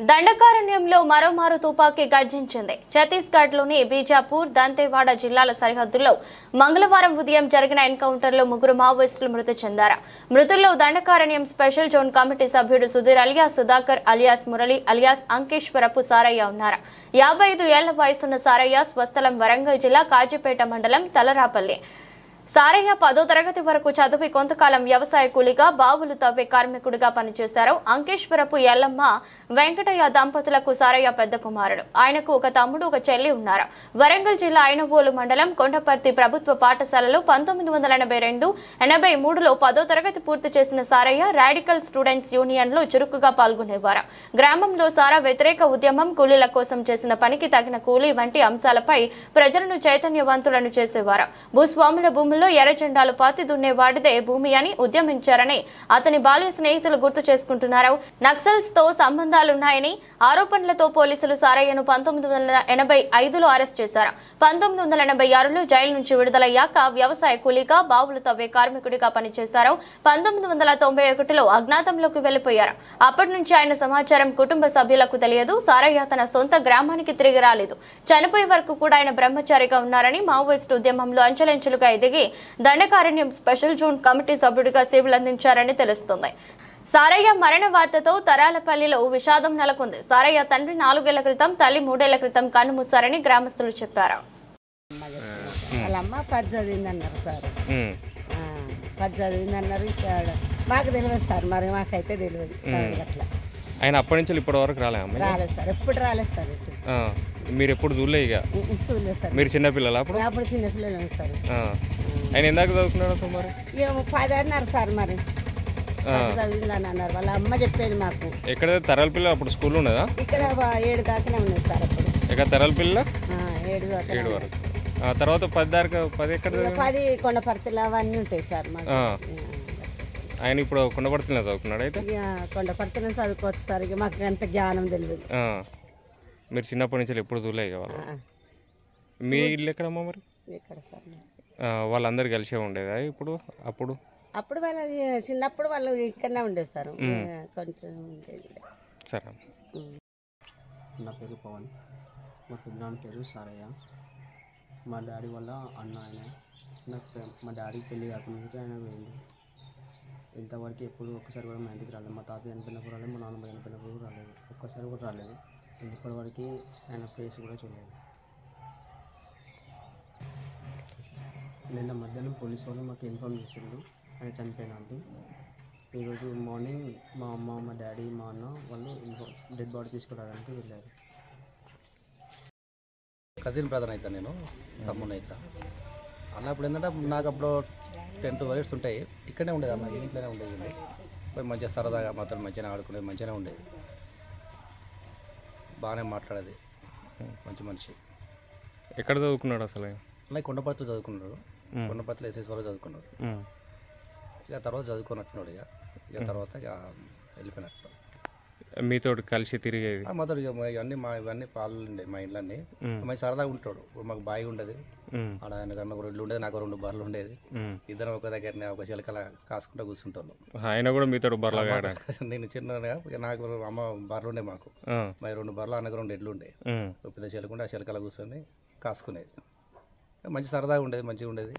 దండకారణ్యంలో మరోమారు తుపాకీ గర్జించింది. ఛత్తీస్గఢ్లోని బీజాపూర్, దంతేవాడ జిల్లాల సరిహద్దుల్లో మంగళవారం ఉదయం జరిగిన ఎన్కౌంటర్లో 3 మావోయిస్టులు మృతి చెందారు. మృతుల్లో దండకారణ్యం స్పెషల్ జోన్ కమిటీ సభ్యుడు Sudheer alias Sudhakar alias Murali alias Ankeshwarapu Sarayya ఉన్నారు. 55 ఏళ్ల వయసున్న సారయ్య స్వస్థలం వరంగల్ జిల్లా కాజీపేట మండలం తలరాపల్లి. సారయ్య 10వ తరగతి వరకు చదివి కొంతకాలం వ్యవసాయ కూలీగా, బావులు తవ్వే కార్మికుడిగా పనిచేశారు. అంకేశ్వరపు ఎల్లమ్మ వెంకటయ్య దంపతులకు సారయ్య పెద్ద కుమారుడు. ఆయనకు ఒక తమ్ముడు, ఒక చెల్లి ఉన్నారు. వరంగల్ జిల్లా ఐనవోలు మండలం కొండపర్తి ప్రభుత్వ పాఠశాలలో 1982-83లో 10వ తరగతి పూర్తి చేసిన సారయ్య రాడికల్ స్టూడెంట్స్ యూనియన్లో చురుకుగా పాల్గొనేవారు. గ్రామంలో సారా వ్యతిరేక ఉద్యమం, కూలీల కోసం చేసిన పనికి తగిన కూలీ వంటి అంశాలపై ప్రజలను చైతన్యవంతులను చేసేవారు. భూస్వాముల భూముల్లో ఎర్ర జెండాలు పాతి దున్నేవాడిదే భూమి అని ఉద్యమించారని అతని బాల్య స్నేహితులు గుర్తు చేసుకుంటున్నారు. నక్సల్స్ తో సంబంధాలున్నాయని ఆరోపణలతో పోలీసులు సారయ్యను 1985లో అరెస్ట్ చేశారు. 1986లో జైలు నుంచి విడుదలయ్యాక వ్యవసాయ కూలీగా, బావులు తవ్వే కార్మికుడిగా పనిచేశారు. 1991లో అజ్ఞాతంలోకి వెళ్లిపోయారు. అప్పటి నుంచి ఆయన సమాచారం కుటుంబ సభ్యులకు తెలియదు. సారయ్య తన సొంత గ్రామానికి తిరిగి రాలేదు. చనిపోయే వరకు కూడా ఆయన బ్రహ్మచారిగా ఉన్నారని, మావోయిస్టు ఉద్యమంలో అంచెలంచెలుగా ఎదిగి దండకారణ్యం స్పెషల్ జోన్ కమిటీ సభ్యుడిగా సేవలు అందించారని తెలుస్తోంది. సారయ్య మరణ వార్తతో తరాలపల్లిలో విషాదం నెలకొంది. సారయ్య తండ్రి 4 ఏళ్ల క్రితం, తల్లి 3 ఏళ్ల క్రితం కన్నుమూశారని గ్రామస్తులు చెప్పారు. వాళ్ళమ్మ 10 చదివిందన్నారు సార్. 10 చదివిందన్నారు. ఇక్కడ మాకు తెలియదు సార్, మరి మాకైతే తెలియదు. అట్లా ఆయన అప్పటి నుంచి ఇప్పటి వరకు రాలేదు సార్, ఎప్పుడు రాలేదు సార్. మీరు ఎప్పుడు చూడలే? ఇక చూడలేదు సార్. మీరు చిన్నపిల్లలు అప్పుడు చిన్నపిల్లలు సార్. ఆయన ఎందాక చదువుకున్నాడు సార్? మరి ఏమో 10 అన్నారు సార్. మరి చదివిందని అన్నారు. వాళ్ళ అమ్మ చెప్పేది మాకు. ఎక్కడ తరాలపిల్ల అప్పుడు స్కూల్ ఉన్నదా? ఇక్కడ 7 దాకానే ఉన్నది సార్ అప్పుడు. ఎక్కడ తరాలపిల్ల 7 దాకా, 7 వరకు. తర్వాత 10 దాకా 10 ఎక్కడ? 10 కొండపర్తిలో అవన్నీ ఉంటాయి సార్. ఆయన ఇప్పుడు కొండపర్తిలో చదువుకున్నాడు. అయితే కొండపర్తిలో చదువుకోవచ్చు సార్. ఇక మాకు అంత జ్ఞానం తెలియదు. మీరు చిన్నప్పటి నుంచి ఎప్పుడు చూడలే వాళ్ళు? మీ ఇల్లు ఎక్కడమ్మా మరి? ఇక్కడ సార్. వాళ్ళందరూ కలిసే ఉండేదా ఇప్పుడు? అప్పుడు వాళ్ళ చిన్నప్పుడు వాళ్ళు ఇక్కడనే ఉండేది సార్. కొంచెం ఉండేది. సరే. నా పేరు పవన్, మా పెద్దనాన్న పేరు సారయ్య. మా డాడీ వాళ్ళ అన్న ఆయన. నాకు మా డాడీకి పెళ్ళి కాకుండా ఆయన పోయింది. ఇంతవరకు ఎప్పుడు ఒక్కసారి కూడా మా ఇంటికి రాలేదు. మా తాత చనిపోయినప్పుడు రాలేదు, మా నాన్నమ్మ చనిపోయినప్పుడు రాలేదు. ఒక్కసారి కూడా రాలేదు. ఇప్పటివరకు ఆయన ఫేస్ కూడా చూడలేదు. నిన్న మధ్యాహ్నం పోలీసు వాళ్ళు మాకు ఇన్ఫార్మ్ చేసిండు ఆయన చనిపోయినట్టు. ఈరోజు మార్నింగ్ మా అమ్మ, మా డాడీ, మా అన్న వాళ్ళు డెడ్ బాడీ తీసుకురావడానికి వెళ్ళారు. కజిన్ బ్రదర్ అవుతాను నేను, తమ్ముని అవుతా. అన్నప్పుడు ఏంటంటే నాకు అప్పుడు 10-12 ఇయర్స్ ఉంటాయి. ఇక్కడనే ఉండేది అన్న, ఇంట్లోనే ఉండేది. పోయి మంచిగా సరదాగా మాతో మంచిగా ఆడుకునేది, మంచిగానే ఉండేది. బాగానే మాట్లాడేది, మంచి మనిషి. ఎక్కడ చదువుకున్నాడు అసలు? అలా కొండపర్తిలో చదువుకున్నాడు. కొండపర్తిలో ఎస్ఎస్ వాళ్ళు చదువుకున్నాడు. ఇక తర్వాత చదువుకున్నట్టున్నాడు. ఇక తర్వాత ఇక వెళ్ళిపోయినట్టు. మీతో కలిసి తిరిగేది? మాతో ఇవన్నీ పాలు ఉండేవి మా ఇళ్ళన్నీ. మంచి సరదాగా ఉంటాడు. మాకు బావి ఉండేది ఆడ. ఆయన కన్నా 2 ఇళ్ళు ఉండేది, నాకు 2 బర్రెలు ఉండేది. ఇద్దరం ఒక దగ్గరనే ఒక చిలకల కాసుకుంటూ కూర్చుంటాను. ఆయన కూడా మీతో బర్రెలు? నేను చిన్నగా నాకు అమ్మ బర్రెలు ఉండే మాకు. మరి 2 బర్రెలు, అన్నకు 2 ఎడ్లు ఉండే. పెద్ద చిలక ఉండే, ఆ చిలకల కూర్చొని కాసుకునేది. మంచి సరదాగా ఉండేది, మంచిగా ఉండేది.